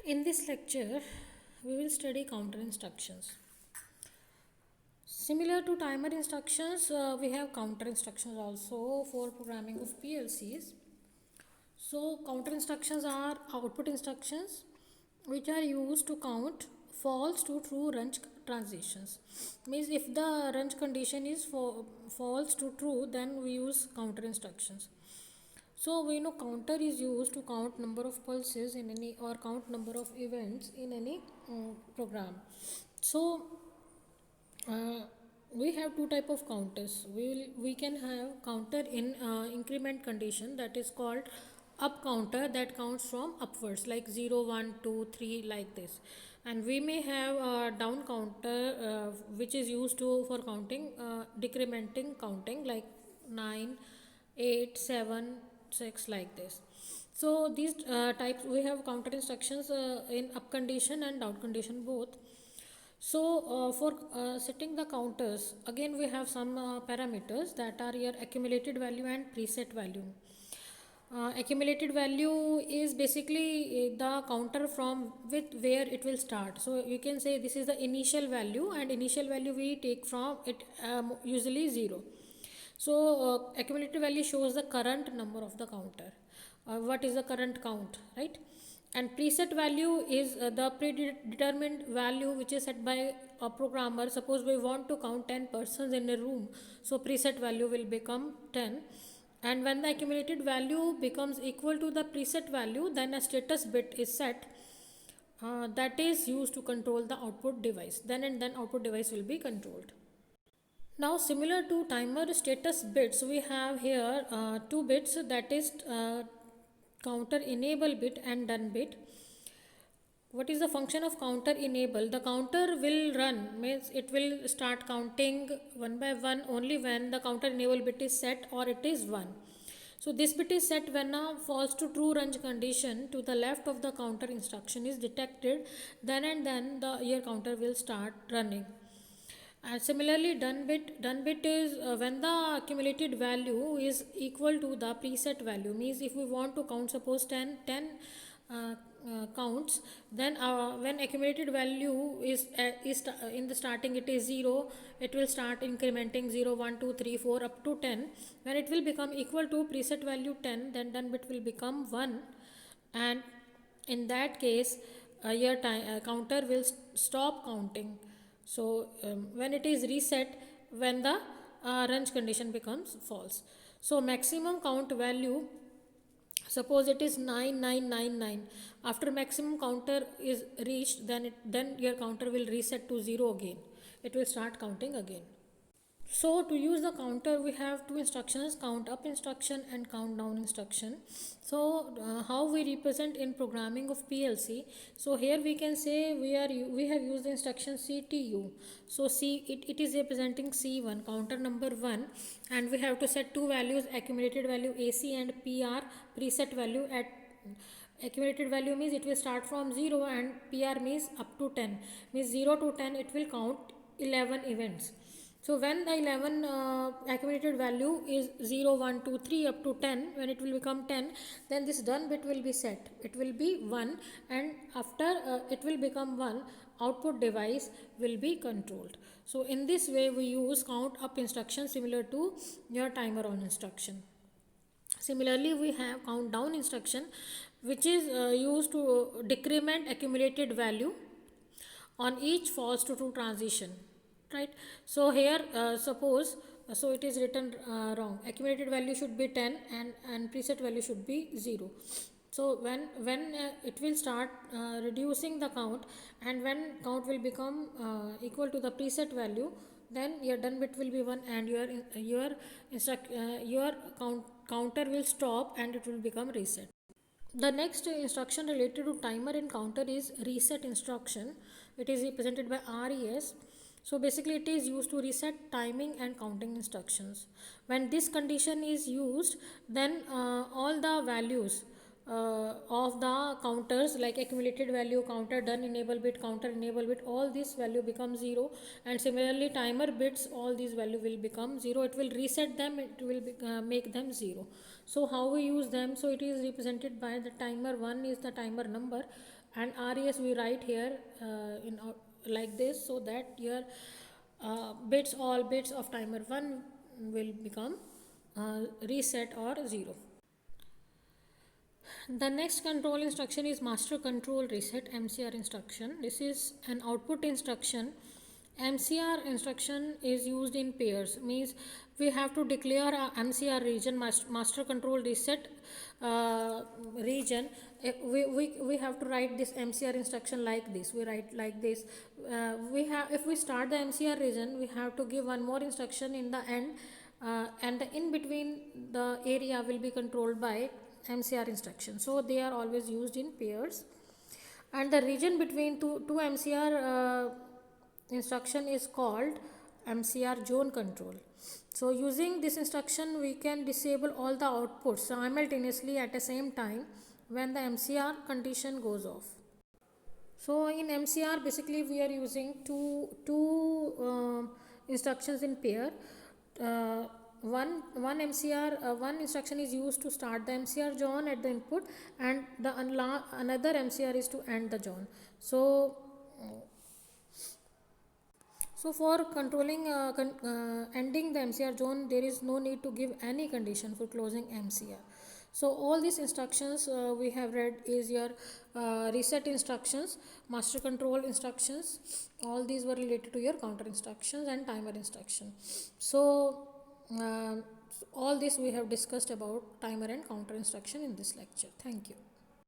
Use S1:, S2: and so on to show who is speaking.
S1: In this lecture, we will study counter instructions. Similar to timer instructions, we have counter instructions also for programming of PLCs. So, counter instructions are output instructions which are used to count false to true range transitions. Means if the range condition is false to true, then we use counter instructions. So we know counter is used to count number of pulses in any or count number of events in any program. So uh, we have two type of counters. We can have counter in increment condition, that is called up counter, that counts from upwards like 0 1 2 3 like this, and we may have a down counter which is used to for counting decrementing counting like 9 8 7 6 like this. So these types we have counter instructions in up condition and down condition both. So for setting the counters, again we have some parameters, that are your accumulated value and preset value. Accumulated value is basically the counter from with where it will start. So you can say this is the initial value, and initial value we take from it usually 0. So accumulated value shows the current number of the counter. What is the current count, right? And preset value is the predetermined value which is set by a programmer. Suppose we want to count 10 persons in a room, so preset value will become 10. And when the accumulated value becomes equal to the preset value, then a status bit is set that is used to control the output device. Then output device will be controlled. Now similar to timer status bits, we have here two bits, that is counter enable bit and done bit. What is the function of counter enable? The counter will run, means it will start counting one by one only when the counter enable bit is set or it is 1. So this bit is set when a false to true range condition to the left of the counter instruction is detected, then and then the your counter will start running. And similarly, done bit is when the accumulated value is equal to the preset value. Means if we want to count, suppose 10 counts, then when accumulated value is in the starting it is 0, it will start incrementing 0 1 2 3 4 up to 10. When it will become equal to preset value 10, then done bit will become 1, and in that case your counter will stop counting. So when it is reset, when the range condition becomes false. So maximum count value, suppose it is 9999, after maximum counter is reached, then your counter will reset to 0 again, it will start counting again. So to use the counter, we have two instructions, count up instruction and count down instruction. So how we represent in programming of PLC? So here we can say we have used the instruction CTU. So it is representing C1, counter number 1, and we have to set two values, accumulated value AC and PR, preset value. At accumulated value means it will start from 0 and PR means up to 10, means 0 to 10 it will count 11 events. So when the 11 accumulated value is 0 1 2 3 up to 10, when it will become 10, then this done bit will be set, it will be 1, and after it will become 1, output device will be controlled. So in this way we use count up instruction similar to your timer on instruction. Similarly, we have count down instruction, which is used to decrement accumulated value on each false to true transition, right? So here suppose so it is written wrong, accumulated value should be 10 and preset value should be 0. So when it will start reducing the count, and when count will become equal to the preset value, then your done bit will be 1, and your counter will stop and it will become reset. The next instruction related to timer and counter is reset instruction. It is represented by RES. So basically it is used to reset timing and counting instructions. When this condition is used, then all the values of the counters like accumulated value, counter done, enable bit, counter enable bit, all this value become 0. And similarly timer bits, all these value will become 0. It will reset them, it will make them 0. So how we use them? So it is represented by the timer 1 is the timer number, and res we write here like this, so that your all bits of timer 1 will become reset or 0. The next control instruction is master control reset MCR instruction. This is an output instruction. MCR instruction is used in pairs, means we have to declare a MCR region, master control reset region. We have to write this MCR instruction like this. We write like this. If we start the MCR region, we have to give one more instruction in the end, and the in between the area will be controlled by MCR instruction. So they are always used in pairs. And the region between two MCR instruction is called MCR zone control. So using this instruction we can disable all the outputs simultaneously at the same time when the MCR condition goes off. So in MCR basically we are using two instructions in pair. One instruction is used to start the MCR zone at the input, and the another MCR is to end the zone. So for controlling ending the MCR zone, there is no need to give any condition for closing MCR. So all these instructions we have read is your reset instructions, master control instructions. All these were related to your counter instructions and timer instruction. So all this we have discussed about timer and counter instruction in this lecture. Thank you.